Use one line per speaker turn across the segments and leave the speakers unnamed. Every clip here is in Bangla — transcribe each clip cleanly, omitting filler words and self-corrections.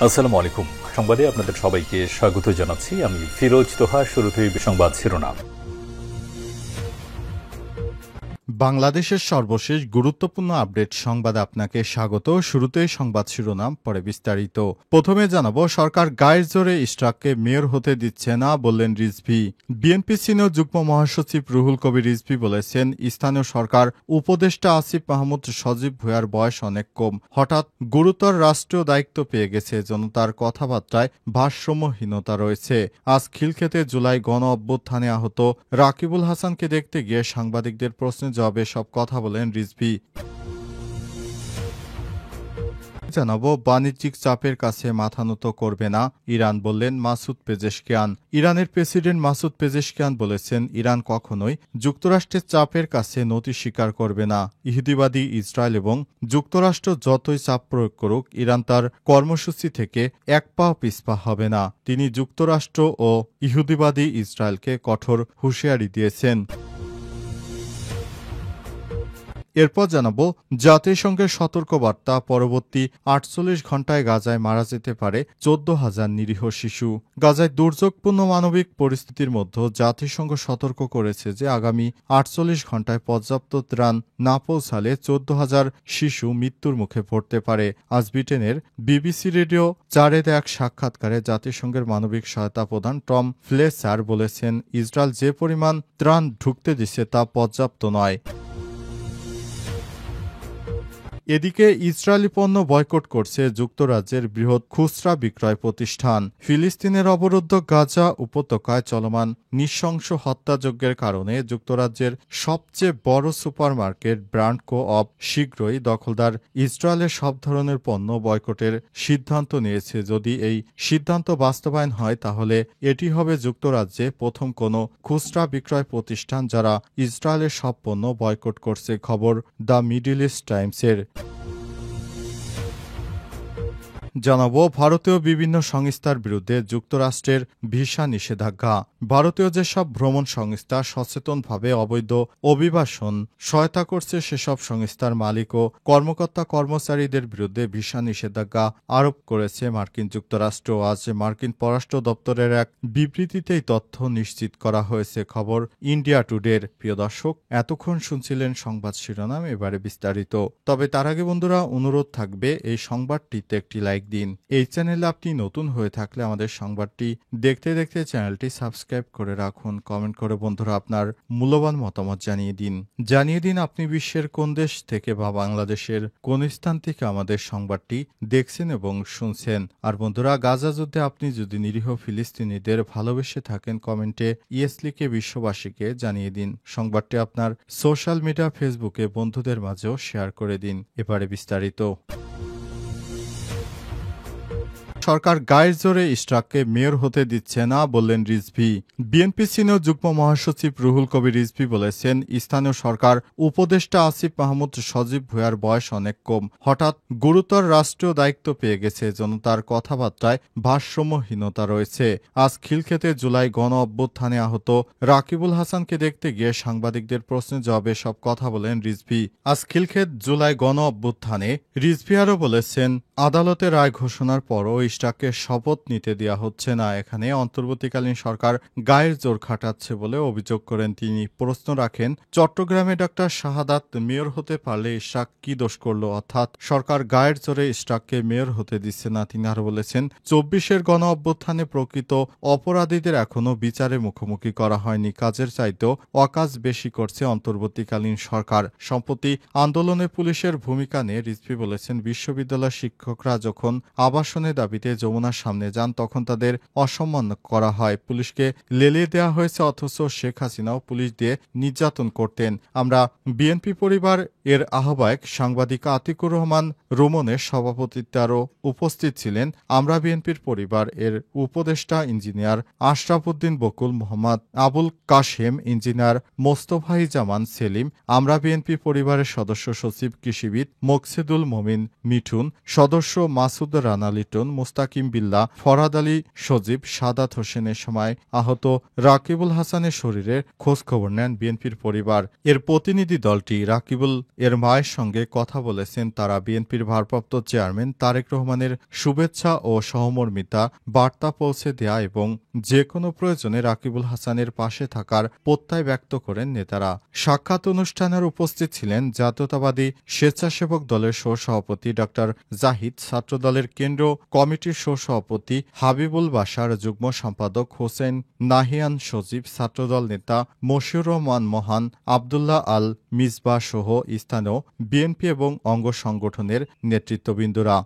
আসসালামু আলাইকুম। সংবাদে আপনাদের সবাইকে স্বাগত জানাচ্ছি। আমি ফিরোজ তোহা। শুরুতেই সংবাদ শিরোনাম।
বাংলাদেশের সর্বশেষ গুরুত্বপূর্ণ আপডেট সংবাদে আপনাকে স্বাগত। শুরুতেই সংবাদ শিরোনাম, পরে বিস্তারিত। প্রথমে জানাবো, সরকার গায়ের জোরে ইশরাককে মেয়র হতে দিচ্ছে না, বললেন রিজভী। বিএনপি সিনিয়র যুগ্ম মহাসচিব রুহুল কবির রিজভী বলেছেন, স্থানীয় সরকার উপদেষ্টা আসিফ মাহমুদ সজীব ভুঁইয়ার বয়স অনেক কম, হঠাৎ গুরুতর রাষ্ট্রীয় দায়িত্ব পেয়ে গেছে, জনতার কথাবার্তায় ভারসাম্যহীনতা রয়েছে। আজ খিলক্ষেতে জুলাই গণ অভ্যুত্থানে আহত রাকিবুল হাসানকে দেখতে গিয়ে সাংবাদিকদের প্রশ্নের জবাবে সব কথা বলেন রিজভী। জানাবো, বাণিজ্যিক চাপের কাছে মাথা নত করবে না ইরান, বললেন মাসুদ পেজেশকিয়ান। ইরানের প্রেসিডেন্ট মাসুদ পেজেশকিয়ান বলেছেন, ইরান কখনোই যুক্তরাষ্ট্রের চাপের কাছে নতি স্বীকার করবে না। ইহুদিবাদী ইসরায়েল এবং যুক্তরাষ্ট্র যতই চাপ প্রয়োগ করুক, ইরান তার কর্মসূচি থেকে এক পাও পিছপা হবে না। তিনি যুক্তরাষ্ট্র ও ইহুদিবাদী ইসরায়েলকে কঠোর হুঁশিয়ারি দিয়েছেন। এরপর জানাবো, জাতিসংঘের সতর্কবার্তা, পরবর্তী ৪৮ ঘণ্টায় গাজায় মারা যেতে পারে ১৪,০০০ নিরীহ শিশু। গাজায় দুর্যোগপূর্ণ মানবিক পরিস্থিতির মধ্যে জাতিসংঘ সতর্ক করেছে যে আগামী ৪৮ ঘণ্টায় পর্যাপ্ত ত্রাণ না পৌঁছালে ১৪,০০০ শিশু মৃত্যুর মুখে পড়তে পারে। আজ ব্রিটেনের বিবিসি রেডিও ৪-এর এক সাক্ষাৎকারে জাতিসংঘের মানবিক সহায়তা প্রধান টম ফ্লেচার বলেছেন, ইসরায়েল যে পরিমাণ ত্রাণ ঢুকতে দিচ্ছে তা পর্যাপ্ত নয়। এদিকে ইসরায়েলি পণ্য বয়কট করছে যুক্তরাজ্যের বৃহৎ খুচরা বিক্রয় প্রতিষ্ঠান। ফিলিস্তিনের অবরুদ্ধ গাজা উপত্যকায় চলমান নৃশংস হত্যাযজ্ঞের কারণে যুক্তরাজ্যের সবচেয়ে বড় সুপারমার্কেট ব্র্যান্ড কো অপ শীঘ্রই দখলদার ইসরায়েলের সব ধরনের পণ্য বয়কটের সিদ্ধান্ত নিয়েছে। যদি এই সিদ্ধান্ত বাস্তবায়ন হয়, তাহলে এটি হবে যুক্তরাজ্যে প্রথম কোনো খুচরা বিক্রয় প্রতিষ্ঠান যারা ইসরায়েলের সব পণ্য বয়কট করছে। খবর দ্য মিডল ইস্ট টাইমসের। জানাবো, ভারতীয় বিভিন্ন সংস্থার বিরুদ্ধে যুক্তরাষ্ট্রের ভিসা নিষেধাজ্ঞা। ভারতীয় যেসব ভ্রমণ সংস্থা সচেতনভাবে অবৈধ অভিবাসন সহায়তা করছে, সেসব সংস্থার মালিক ও কর্মকর্তা কর্মচারীদের বিরুদ্ধে ভিসা নিষেধাজ্ঞা আরোপ করেছে মার্কিন যুক্তরাষ্ট্র। আজ মার্কিন পররাষ্ট্র দপ্তরের এক বিবৃতিতেই তথ্য নিশ্চিত করা হয়েছে। খবর ইন্ডিয়া টুডের। প্রিয় দর্শক, এতক্ষণ শুনছিলেন সংবাদ শিরোনাম, এবারে বিস্তারিত। তবে তার আগে বন্ধুরা, অনুরোধ থাকবে এই সংবাদটিতে একটি লাইক দিন। এই চ্যানেলে আপনি নতুন হয়ে থাকলে আমাদের সংবাদটি দেখতে দেখতে চ্যানেলটি সাবস্ক্রাইব করে রাখুন। কমেন্ট করে বন্ধুরা আপনার মূল্যবান মতামত জানিয়ে দিন আপনি বিশ্বের কোন দেশ থেকে বা বাংলাদেশের কোন স্থান থেকে আমাদের সংবাদটি দেখছেন এবং শুনছেন। আর বন্ধুরা, গাজা যুদ্ধে আপনি যদি নিরীহ ফিলিস্তিনিদের ভালোবেসে থাকেন, কমেন্টে ইয়েস লিখে বিশ্ববাসীকে জানিয়ে দিন। সংবাদটি আপনার সোশ্যাল মিডিয়া ফেসবুকে বন্ধুদের মাঝেও শেয়ার করে দিন। এবারে বিস্তারিত। সরকার গায়ের জোরে ইশরাককে মেয়র হতে দিচ্ছে না, বললেন রিজভী। বিএনপি সিনিয়র যুগ্ম মহাসচিব রুহুল কবির রিজভী বলেছেন, স্থানীয় সরকার উপদেষ্টা আসিফ মাহমুদ সজীব ভুঁইয়ার বয়স অনেক কম, হঠাৎ গুরুতর রাষ্ট্রীয় দায়িত্ব পেয়ে গেছে, জনতার কথাবার্তায় ভারসাম্যহীনতা রয়েছে। আজ খিলক্ষেতে জুলাই গণ অভ্যুত্থানে আহত রাকিবুল হাসানকে দেখতে গিয়ে সাংবাদিকদের প্রশ্নের জবাবে সব কথা বলেন রিজভী। আজ খিলক্ষেত জুলাই গণ অভ্যুত্থানে রিজভী আরও বলেছেন, আদালতের রায় ঘোষণার পরও ইশরাককে শপথ নিতে দেওয়া হচ্ছে না। এখানে অন্তর্বর্তীকালীন সরকার গায়ের জোর খাটাচ্ছে বলে অভিযোগ করেন তিনি। প্রশ্ন রাখেন, চট্টগ্রামে ডক্টর শাহাদাত মেয়র হতে পারলে ইশরাক কি দোষ করল, অর্থাৎ সরকার গায়ের জোরে ইশরাককে মেয়র হতে দিচ্ছে না। তিনি আরও বলেছেন, ২৪-এর গণ অভ্যুত্থানে প্রকৃত অপরাধীদের এখনও বিচারের মুখোমুখি করা হয়নি। কাজের চাইতেও অকাজ বেশি করছে অন্তর্বর্তীকালীন সরকার। সম্প্রতি আন্দোলনে পুলিশের ভূমিকা নিয়ে রিজভী বলেছেন, বিশ্ববিদ্যালয় শিক্ষকরা যখন আবাসনের দাবিতে যমুনার সামনে যান, তখন তাদের অসম্মান করা হয়, পুলিশকে লেলিয়ে দেওয়া হয়েছে, অথচ শেখ হাসিনাও পুলিশ দিয়ে নির্যাতন করতেন। আমরা বিএনপি পরিবার এর আহ্বায়ক সাংবাদিক আতিকুর রহমান রোমনের সভাপতিত্বে আরও উপস্থিত ছিলেন আমরা বিএনপির পরিবার এর উপদেষ্টা ইঞ্জিনিয়ার আশরাফ উদ্দিন বকুল, মোহাম্মদ আবুল কাশেম, ইঞ্জিনিয়ার মোস্তফাই জামান সেলিম, আমরা বিএনপি পরিবারের সদস্য সচিব কৃষিবিদ মোকসেদুল মমিন মিঠুন, সদস্য মাসুদ রানা লিটন, মোস্তাকিম বিল্লাহ, ফরহাদ আলী সজীব, সাদাত হোসেনের সময় আহত রাকিবুল হাসানের শরীরের খোঁজখবর নেন বিএনপির পরিবার। এর প্রতিনিধি দলটি রাকিবুল এর মায়ের সঙ্গে কথা বলেছেন। তারা বিএনপির ভারপ্রাপ্ত চেয়ারম্যান তারেক রহমানের শুভেচ্ছা ও সহমর্মিতা বার্তা পৌঁছে দেয়া এবং যে কোনো প্রয়োজনে রাকিবুল হাসানের পাশে থাকার প্রত্যয় ব্যক্ত করেন নেতারা। সাক্ষাৎ অনুষ্ঠানের উপস্থিত ছিলেন জাতীয়তাবাদী স্বেচ্ছাসেবক দলের সহসভাপতি ড জাহিদ, ছাত্রদলের কেন্দ্রীয় কমিটির সহসভাপতি হাবিবুল বাশার, যুগ্ম সম্পাদক হোসেন নাহিয়ান সজীব, ছাত্রদল নেতা মশিউর রহমান মহান, আবদুল্লাহ আল মিসবাহ সহ স্থানীয় বিএনপি এবং অঙ্গ সংগঠনের নেতৃত্ববৃন্দরা।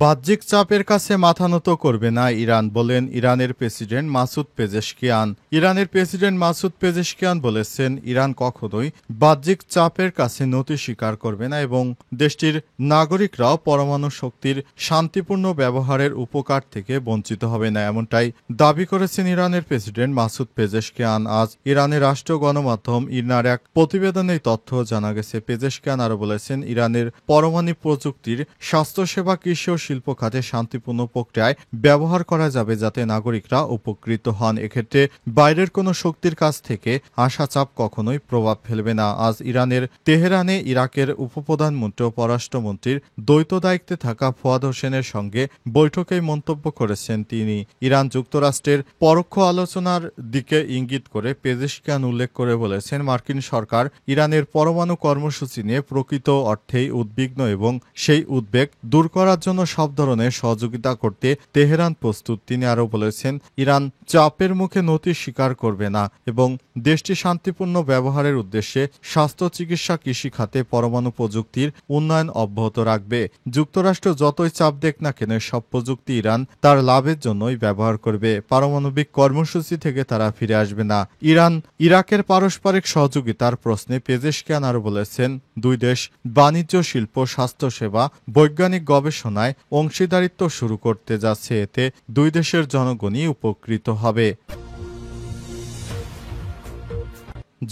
বাহ্যিক চাপের কাছে মাথা নত করবে না ইরান, বলেন ইরানের প্রেসিডেন্ট মাসুদ পেজেশকিয়ান। ইরানের প্রেসিডেন্ট মাসুদ পেজেশকিয়ান বলেছেন, ইরান কখনোই বাহ্যিক চাপের কাছে নতি স্বীকার করবে না এবং দেশটির নাগরিকরাও পরমাণু শক্তির শান্তিপূর্ণ ব্যবহারের উপকার থেকে বঞ্চিত হবে না, এমনটাই দাবি করেছেন ইরানের প্রেসিডেন্ট মাসুদ পেজেশকিয়ান। আজ ইরানের রাষ্ট্রীয় গণমাধ্যম ইরনার এক প্রতিবেদনে এই তথ্য জানা গেছে। পেজেশকিয়ান আরও বলেছেন, ইরানের পরমাণু প্রযুক্তির স্বাস্থ্যসেবা, কৃষি ও শিল্প খাতে শান্তিপূর্ণ প্রক্রিয়ায় ব্যবহার করা যাবে যাতে নাগরিকরা উপকৃত হন। এক্ষেত্রে বাইরের কোনো শক্তির কাছ থেকে আসা চাপ কখনোই প্রভাব ফেলবে না। আজ ইরানের তেহরানে ইরাকের উপপ্রধানমন্ত্রী ও পররাষ্ট্রমন্ত্রীর দ্বৈত দায়িত্বে থাকা ফুয়াদ হোসেনের সঙ্গে বৈঠকে মন্তব্য করেছেন তিনি। ইরান যুক্তরাষ্ট্রের পরোক্ষ আলোচনার দিকে ইঙ্গিত করে পেজেশকিয়ান উল্লেখ করে বলেছেন, মার্কিন সরকার ইরানের পরমাণু কর্মসূচি নিয়ে প্রকৃত অর্থেই উদ্বিগ্ন এবং সেই উদ্বেগ দূর করার জন্য সব ধরনের সহযোগিতা করতে তেহরান প্রস্তুত। তিনি আরও বলেছেন, ইরান চাপের মুখে নতি স্বীকার করবে না এবং দেশটি শান্তিপূর্ণ ব্যবহারের উদ্দেশ্যে স্বাস্থ্য, চিকিৎসা, কৃষি খাতে পরমাণু প্রযুক্তির উন্নয়ন অব্যাহত রাখবে। যুক্তরাষ্ট্র যতই চাপ দেখ না কেন সব প্রযুক্তি ইরান তার লাভের জন্যই ব্যবহার করবে। পারমাণবিক কর্মসূচি থেকে তারা ফিরে আসবে না। ইরান ইরাকের পারস্পরিক সহযোগিতার প্রশ্নে পেজেশকিয়ান আরও বলেছেন, দুই দেশ বাণিজ্য, শিল্প, স্বাস্থ্যসেবা, বৈজ্ঞানিক গবেষণায় অংশীদারিত্ব শুরু করতে যাচ্ছে। এতে দুই দেশের জনগণই উপকৃত হবে।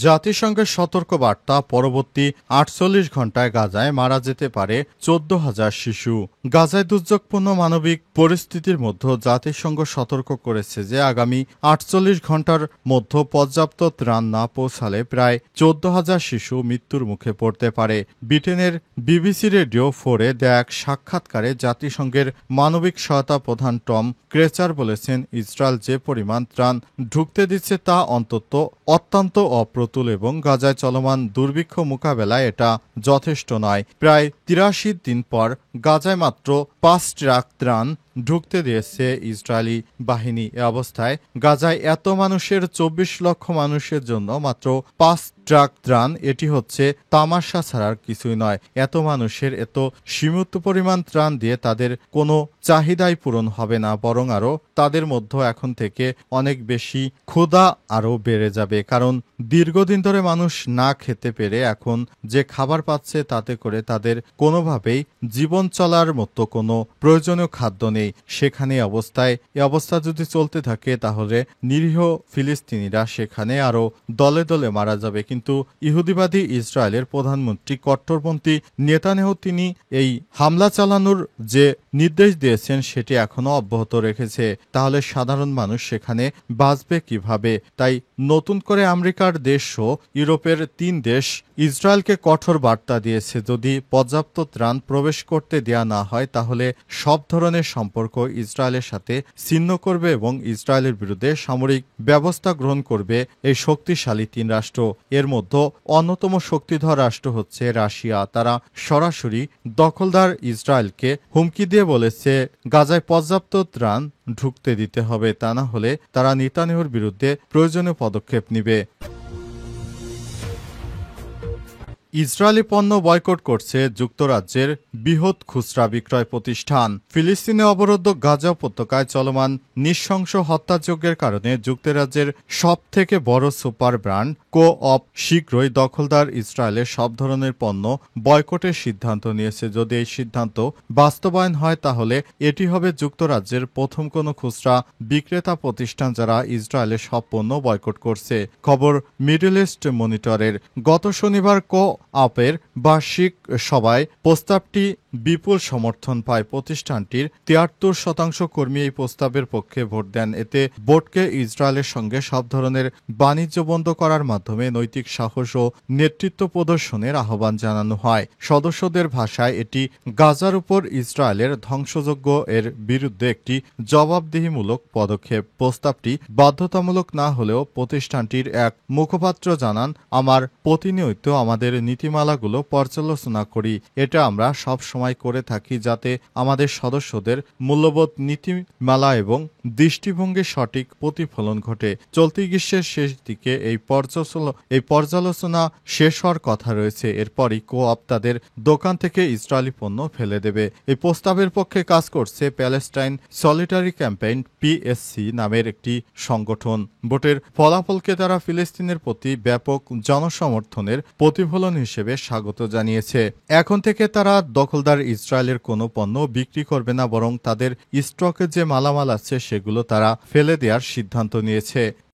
জাতিসংঘের সতর্ক বার্তা, পরবর্তী ৪৮ ঘণ্টায় গাজায় মারা যেতে পারে ১৪,০০০ শিশু। গাজায় দুর্যোগপূর্ণ মানবিক পরিস্থিতির মধ্যে জাতিসংঘ সতর্ক করেছে যে আগামী ৪৮ ঘণ্টার মধ্যে পর্যাপ্ত ত্রাণ না পৌঁছালে প্রায় ১৪,০০০ শিশু মৃত্যুর মুখে পড়তে পারে। ব্রিটেনের BBC রেডিও 4-এ দেয়া এক সাক্ষাৎকারে জাতিসংঘের মানবিক সহায়তা প্রধান টম ক্রেচার বলেছেন, ইসরায়েল যে পরিমাণ ত্রাণ ঢুকতে দিচ্ছে তা অত্যন্ত অপ্রতুল এবং গাজায় চলমান দুর্ভিক্ষ মোকাবেলায় এটা যথেষ্ট নয়। প্রায় ৮৩ দিন পর গাজায় মাত্র ৫ ট্রাক ত্রাণ ঢুকতে দিয়েছে ইসরায়েলি বাহিনী। এ অবস্থায় গাজায় এত মানুষের ২৪ লক্ষ মানুষের জন্য মাত্র ৫ ট্রাক ত্রাণ, এটি হচ্ছে তামাশা ছাড়ার কিছুই নয়। এত মানুষের এত সীমিত পরিমাণ ত্রাণ দিয়ে তাদের কোনো চাহিদাই পূরণ হবে না, বরং আরও তাদের মধ্যে এখন থেকে অনেক বেশি ক্ষুধা আরও বেড়ে যাবে। কারণ দীর্ঘদিন ধরে মানুষ না খেতে পেরে এখন যে খাবার পাচ্ছে তাতে করে তাদের কোনোভাবেই জীবন চলার মতো কোনো প্রয়োজনীয় খাদ্য নেই। সেখানে এ অবস্থা যদি চলতে থাকে তাহলে নিরীহ ফিলিস্তিনিরা সেখানে আরও দলে দলে মারা যাবে। কিন্তু ইহুদিবাদী ইসরায়েলের প্রধানমন্ত্রী কট্টরপন্থী নেতানিয়াহু তিনি এই হামলা চালানোর যে নির্দেশ দিয়েছেন সেটি এখনো অব্যাহত রেখেছে। তাহলে সাধারণ মানুষ সেখানে বাঁচবে কিভাবে? তাই নতুন করে আমেরিকার দেশসহ ইউরোপের ৩ দেশ ইসরায়েলকে কঠোর বার্তা দিয়েছে, যদি পর্যাপ্ত ত্রাণ প্রবেশ করতে দেয়া না হয় তাহলে সব ধরনের সম্পর্ক ইসরায়েলের সাথে ছিন্ন করবে এবং ইসরায়েলের বিরুদ্ধে সামরিক ব্যবস্থা গ্রহণ করবে এই শক্তিশালী ৩ রাষ্ট্র। এর মধ্যে অন্যতম শক্তিধর রাষ্ট্র হচ্ছে রাশিয়া। তারা সরাসরি দখলদার ইসরায়েলকে হুমকি দিয়ে বলেছে গাজায় পর্যাপ্ত ত্রাণ ঢুকতে দিতে হবে, তা না হলে তারা নেতানিয়াহুর বিরুদ্ধে প্রয়োজনীয় পদক্ষেপ নেবে। ইসরায়েলি পণ্য বয়কট করছে যুক্তরাজ্যের বৃহৎ খুচরা বিক্রয় প্রতিষ্ঠান। ফিলিস্তিনে অবরুদ্ধ গাজা উপত্যকায় চলমান নৃশংস হত্যাযজ্ঞের কারণে যুক্তরাজ্যের সবথেকে বড় সুপার ব্র্যান্ড কো-অপ শীঘ্রই দখলদার ইসরায়েলের সব ধরনের পণ্য বয়কটের সিদ্ধান্ত নিয়েছে। যদি এই সিদ্ধান্ত বাস্তবায়ন হয় তাহলে এটি হবে যুক্তরাজ্যের প্রথম কোনো খুচরা বিক্রেতা প্রতিষ্ঠান যারা ইসরায়েলের সব পণ্য বয়কট করছে। খবর মিডল ইস্ট মনিটরের। গত শনিবার আপের বার্ষিক সভায় প্রস্তাবটি বিপুল সমর্থন পায়। প্রতিষ্ঠানটির ৭৩% কর্মী এই প্রস্তাবের পক্ষে ভোট দেন। এতে বোর্ডকে ইসরায়েলের সঙ্গে সব ধরনের বাণিজ্য বন্ধ করার মাধ্যমে নৈতিক সাহস ও নেতৃত্ব প্রদর্শনের আহ্বান জানানো হয়। সদস্যদের ভাষায় এটি গাজার উপর ইসরায়েলের ধ্বংসযজ্ঞ এর বিরুদ্ধে একটি জবাবদিহিমূলক পদক্ষেপ। প্রস্তাবটি বাধ্যতামূলক না হলেও প্রতিষ্ঠানটির এক মুখপাত্র জানান, আমার প্রতিনিয়ত আমাদের নীতিমালাগুলো পর্যালোচনা করি। এটা আমরা সব সময় করে থাকি যাতে আমাদের সদস্যদের মূল্যবোধ, নীতিমালা এবং দৃষ্টিভঙ্গির সঠিক প্রতিফলন ঘটে। চলতি গ্রীষ্মের শেষ দিকে এই পর্যালোচনা শেষ হওয়ার কথা রয়েছে। এরপরই কো-অপ তাদের দোকান থেকে ইসরায়েলি পণ্য ফেলে দেবে। এই প্রস্তাবের পক্ষে কাজ করছে প্যালেস্টাইন সলিডারি ক্যাম্পেইন পিএসসি নামের একটি সংগঠন। ভোটের ফলাফলকে তারা ফিলিস্তিনের প্রতি ব্যাপক জনসমর্থনের প্রতিফলন হিসেবে স্বাগত জানিয়েছে। এখন থেকে তারা দখলদার ইসরায়েলের কোনো পণ্য বিক্রি করবে না, বরং তাদের স্টকে যে মালামাল আছে সেগুলো তারা ফেলে দেওয়ার সিদ্ধান্ত নিয়েছে।